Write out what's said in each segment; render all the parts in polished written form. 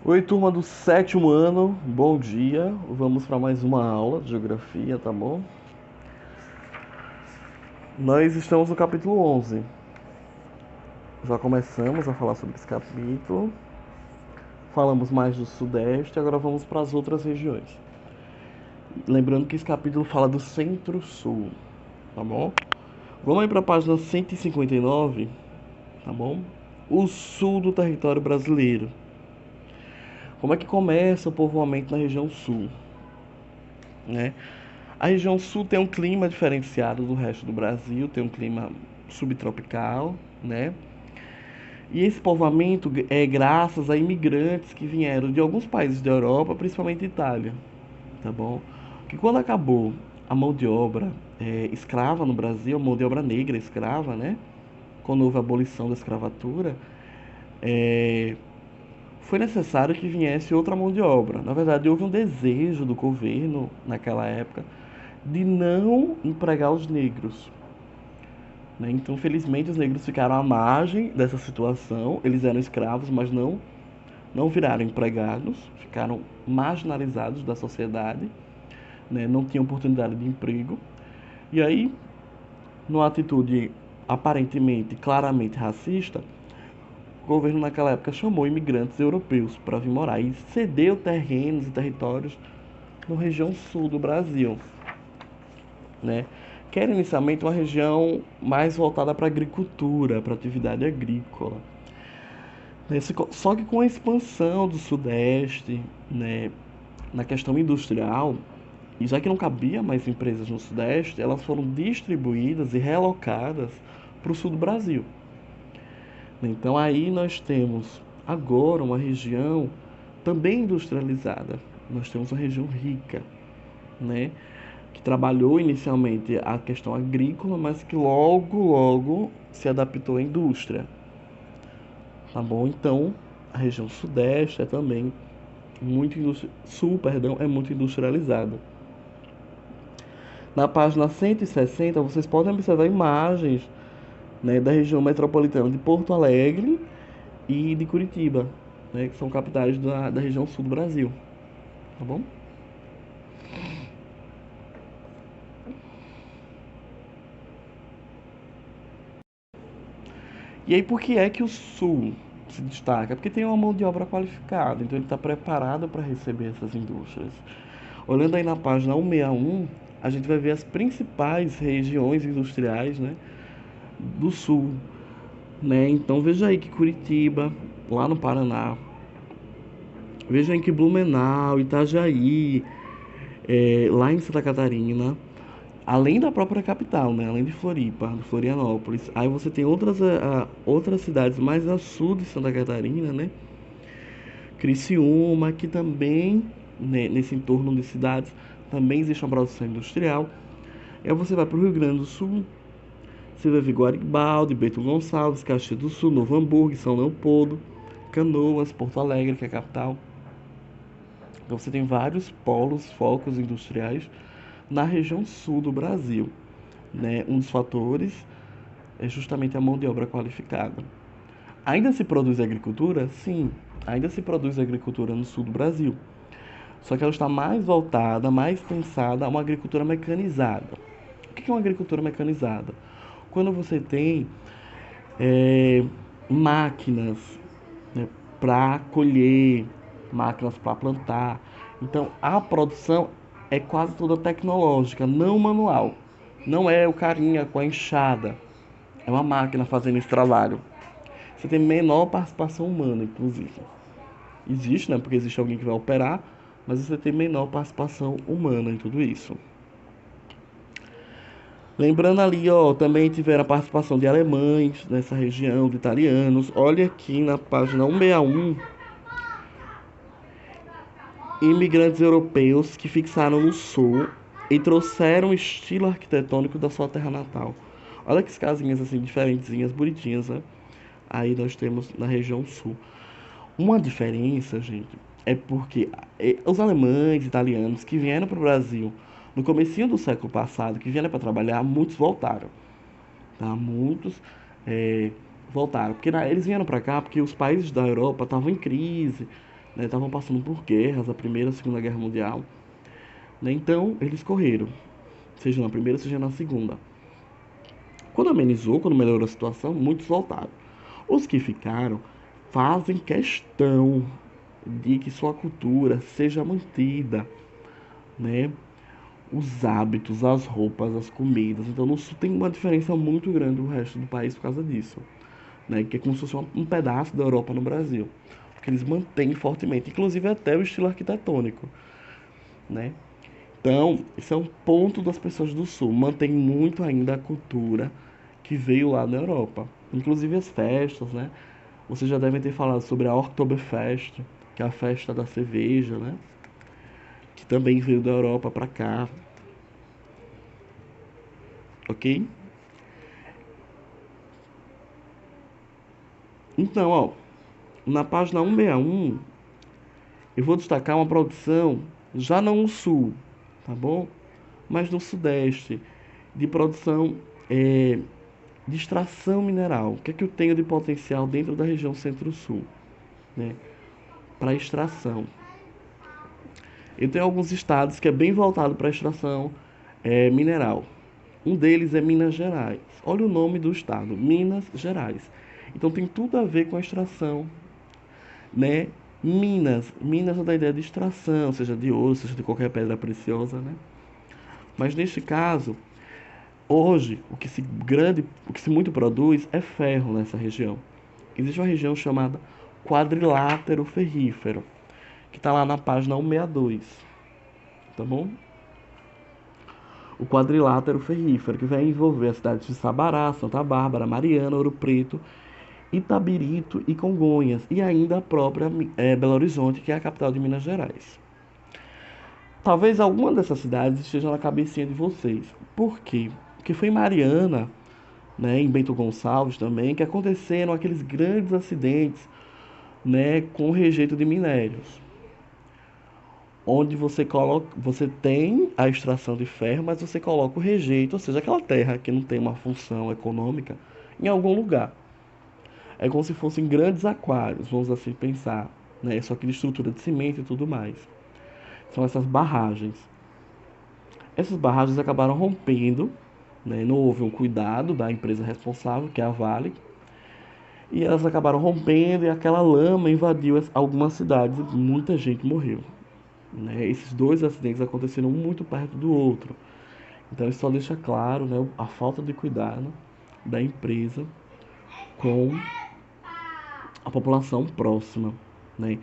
Oi, turma do sétimo ano, bom dia. Vamos para mais uma aula de geografia, tá bom? Nós estamos no capítulo 11. Já começamos a falar sobre esse capítulo. Falamos mais do Sudeste, agora vamos para as outras regiões. Lembrando que esse capítulo fala do Centro-Sul, tá bom? Vamos aí para a página 159, tá bom? O sul do território brasileiro. Como é que começa o povoamento na região sul, né? A região sul tem um clima diferenciado do resto do Brasil, tem um clima subtropical, né? E esse povoamento é graças a imigrantes que vieram de alguns países da Europa, principalmente Itália, tá bom? Que quando acabou a mão de obra escrava no Brasil, a mão de obra negra escrava, né? Quando houve a abolição da escravatura, é, foi necessário que viesse outra mão de obra. Na verdade, houve um desejo do governo naquela época de não empregar os negros, né? Então, felizmente, os negros ficaram à margem dessa situação. Eles eram escravos, mas não viraram empregados, ficaram marginalizados da sociedade, né? Não tinham oportunidade de emprego. E aí, numa atitude aparentemente, claramente racista, o governo naquela época chamou imigrantes europeus para vir morar e cedeu terrenos e territórios na região sul do Brasil, né? Que era inicialmente uma região mais voltada para a agricultura, para a atividade agrícola. Só que com a expansão do Sudeste, né, na questão industrial, e já que não cabia mais empresas no Sudeste, elas foram distribuídas e relocadas para o sul do Brasil. Então aí nós temos agora uma região também industrializada. Nós temos uma região rica, né? Que trabalhou inicialmente a questão agrícola, mas que logo se adaptou à indústria, tá bom? Então, a região sudeste é também sul, perdão, é muito industrializada. Na página 160, vocês podem observar imagens, né, da região metropolitana de Porto Alegre e de Curitiba, né, que são capitais da região sul do Brasil, tá bom? E aí, por que é que o Sul se destaca? Porque tem uma mão de obra qualificada, então ele está preparado para receber essas indústrias. Olhando aí na página 161, a gente vai ver as principais regiões industriais, né, do Sul, né? Então veja aí que Curitiba, lá no Paraná, veja aí que Blumenau, Itajaí, lá em Santa Catarina, além da própria capital, né? Além de Floripa, de Florianópolis. Aí você tem outras cidades mais a sul de Santa Catarina, né? Criciúma, que também, né, nesse entorno de cidades, também existe uma produção industrial. Aí você vai para o Rio Grande do Sul, você vai ver Guaribaldi, Bento Gonçalves, Caxias do Sul, Novo Hamburgo, São Leopoldo, Canoas, Porto Alegre, que é a capital. Então você tem vários polos, focos industriais na região sul do Brasil, né? Um dos fatores é justamente a mão de obra qualificada. Ainda se produz agricultura? Sim, ainda se produz agricultura no sul do Brasil. Só que ela está mais voltada, mais pensada a uma agricultura mecanizada. O que é uma agricultura mecanizada? Quando você tem é, máquinas, né, para colher, máquinas para plantar. Então a produção é quase toda tecnológica, não manual. Não é o carinha com a enxada, é uma máquina fazendo esse trabalho. Você tem menor participação humana, inclusive. Existe, né? Porque existe alguém que vai operar, mas você tem menor participação humana em tudo isso. Lembrando ali, ó, também tiveram a participação de alemães nessa região, de italianos. Olha aqui na página 161, imigrantes europeus que fixaram no sul e trouxeram o estilo arquitetônico da sua terra natal. Olha que casinhas assim diferentezinhas, bonitinhas, né? Aí nós temos na região sul. Uma diferença, gente, é porque os alemães, italianos que vieram para o Brasil no comecinho do século passado, que vieram para trabalhar, muitos voltaram, tá? Muitos voltaram, porque eles vieram para cá porque os países da Europa estavam em crise, né? Estavam passando por guerras, a Primeira e a Segunda Guerra Mundial, né? Então, eles correram, seja na Primeira, seja na Segunda. Quando amenizou, quando melhorou a situação, muitos voltaram. Os que ficaram fazem questão de que sua cultura seja mantida, né? Os hábitos, as roupas, as comidas. Então, no sul tem uma diferença muito grande do resto do país por causa disso, né? Que é como se fosse um pedaço da Europa no Brasil, porque eles mantêm fortemente, inclusive até o estilo arquitetônico, né? Então, esse é um ponto das pessoas do sul, mantém muito ainda a cultura que veio lá da Europa, inclusive as festas, né? Vocês já devem ter falado sobre a Oktoberfest, que é a festa da cerveja, né? Que também veio da Europa para cá, ok? Então, ó, na página 161, eu vou destacar uma produção já não no sul, tá bom? Mas no sudeste, de produção de extração mineral. O que é que eu tenho de potencial dentro da região centro-sul, né? Para extração. Eu tenho alguns estados que é bem voltado para extração mineral. Um deles é Minas Gerais. Olha o nome do estado, Minas Gerais. Então tem tudo a ver com a extração, né? Minas é da ideia de extração, seja de ouro, seja de qualquer pedra preciosa, né? Mas neste caso, hoje, o que se muito produz é ferro nessa região. Existe uma região chamada quadrilátero ferrífero, que está lá na página 162, tá bom? O quadrilátero ferrífero, que vai envolver as cidades de Sabará, Santa Bárbara, Mariana, Ouro Preto, Itabirito e Congonhas, e ainda a própria Belo Horizonte, que é a capital de Minas Gerais. Talvez alguma dessas cidades esteja na cabecinha de vocês. Por quê? Porque foi em Mariana, né, em Bento Gonçalves também, que aconteceram aqueles grandes acidentes, né, com rejeito de minérios, onde você tem a extração de ferro, mas você coloca o rejeito, ou seja, aquela terra que não tem uma função econômica, em algum lugar. É como se fossem grandes aquários, vamos assim pensar, né? Só que de estrutura de cimento e tudo mais. São essas barragens. Essas barragens acabaram rompendo, né? Não houve um cuidado da empresa responsável, que é a Vale, e elas acabaram rompendo e aquela lama invadiu algumas cidades e muita gente morreu, né? Esses dois acidentes aconteceram um muito perto do outro. Então isso só deixa claro, né, a falta de cuidado da empresa com a população próxima, né?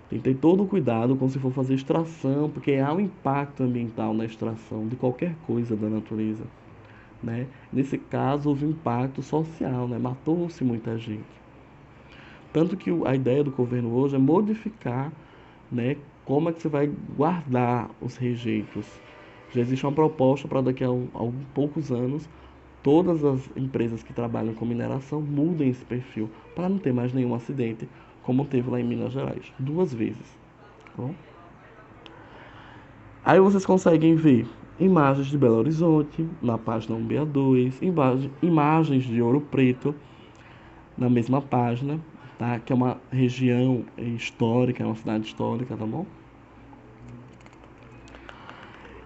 Tem que ter todo o cuidado quando se for fazer extração, porque há um impacto ambiental na extração de qualquer coisa da natureza, né? Nesse caso houve um impacto social, né? Matou-se muita gente. Tanto que a ideia do governo hoje é modificar, né, como é que você vai guardar os rejeitos. Já existe uma proposta para daqui a poucos anos todas as empresas que trabalham com mineração mudem esse perfil para não ter mais nenhum acidente, como teve lá em Minas Gerais, duas vezes. Tá bom? Aí vocês conseguem ver imagens de Belo Horizonte na página 162, imagens de Ouro Preto na mesma página, tá? Que é uma região histórica, é uma cidade histórica, tá bom?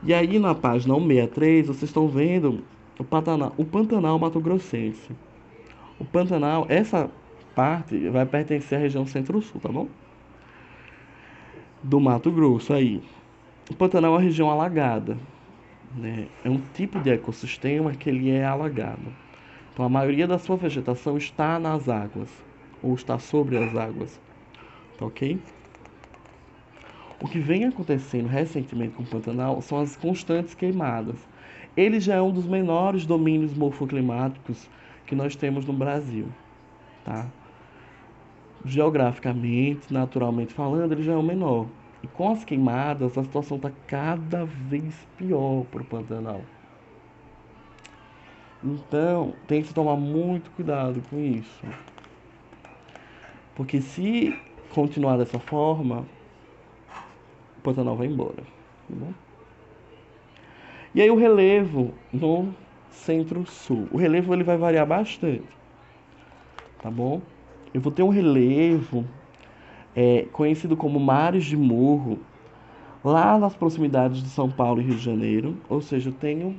E aí na página 163 vocês estão vendo o Pantanal Mato Grossense. O Pantanal, essa parte vai pertencer à região Centro-Sul, tá bom? Do Mato Grosso aí. O Pantanal é uma região alagada, né? É um tipo de ecossistema que ele é alagado. Então a maioria da sua vegetação está nas águas ou está sobre as águas, tá ok? O que vem acontecendo recentemente com o Pantanal são as constantes queimadas. Ele já é um dos menores domínios morfoclimáticos que nós temos no Brasil, tá? Geograficamente, naturalmente falando, ele já é o menor. E com as queimadas, a situação está cada vez pior para o Pantanal. Então, tem que tomar muito cuidado com isso. Porque se continuar dessa forma, o Pantanal vai embora. Tá bom? E aí o relevo no centro-sul. O relevo ele vai variar bastante, tá bom? Eu vou ter um relevo conhecido como Mares de Morro, lá nas proximidades de São Paulo e Rio de Janeiro. Ou seja, eu tenho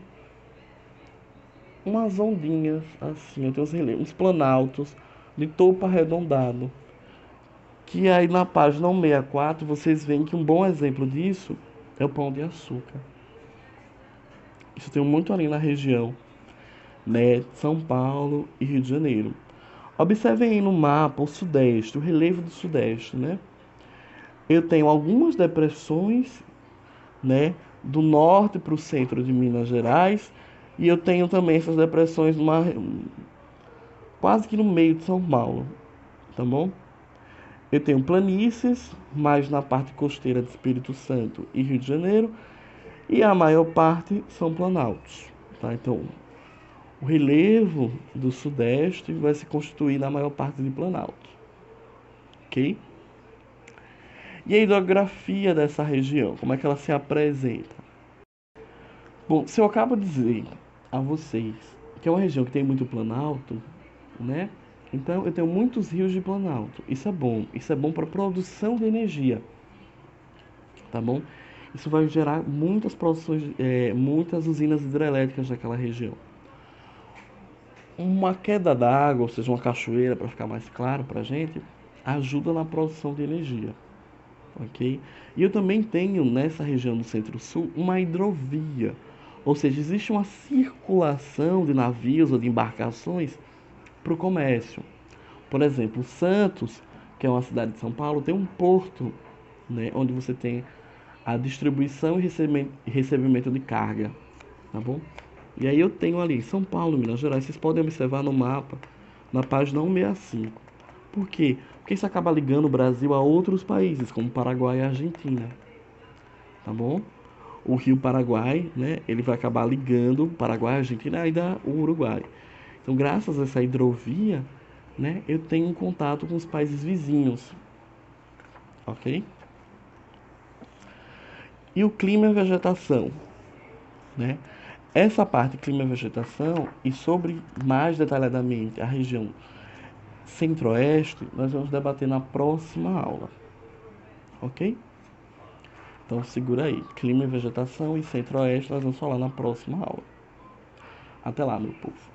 umas ondinhas assim, eu tenho uns planaltos de topo arredondado. Que aí na página 164 vocês veem que um bom exemplo disso é o Pão de Açúcar. Isso tem muito ali na região, né? São Paulo e Rio de Janeiro. Observem aí no mapa o Sudeste, o relevo do Sudeste, né? Eu tenho algumas depressões, né? Do norte para o centro de Minas Gerais. E eu tenho também essas depressões quase que no meio de São Paulo, tá bom? Eu tenho planícies, mais na parte costeira de Espírito Santo e Rio de Janeiro, e a maior parte são planaltos, tá? Então, o relevo do Sudeste vai se constituir na maior parte de planalto, ok? E a hidrografia dessa região, como é que ela se apresenta? Bom, se eu acabo de dizer a vocês que é uma região que tem muito planalto, né? Então eu tenho muitos rios de planalto. Isso é bom para produção de energia, tá bom? Isso vai gerar muitas produções, muitas usinas hidrelétricas naquela região. Uma queda d'água, ou seja, uma cachoeira, para ficar mais claro para a gente, ajuda na produção de energia, ok? E eu também tenho nessa região do Centro-Sul uma hidrovia, ou seja, existe uma circulação de navios ou de embarcações para o comércio. Por exemplo, Santos, que é uma cidade de São Paulo, tem um porto, né, onde você tem a distribuição e recebimento de carga, tá bom? E aí eu tenho ali São Paulo, Minas Gerais, vocês podem observar no mapa, na página 165. Por quê? Porque isso acaba ligando o Brasil a outros países, como Paraguai e Argentina, tá bom? O Rio Paraguai, né, ele vai acabar ligando Paraguai, Argentina e ainda o Uruguai. Então, graças a essa hidrovia, né, eu tenho um contato com os países vizinhos, ok? E o clima e a vegetação, né? Essa parte clima e vegetação e sobre mais detalhadamente a região centro-oeste, nós vamos debater na próxima aula, ok? Então segura aí, clima e vegetação e centro-oeste nós vamos falar na próxima aula. Até lá, meu povo.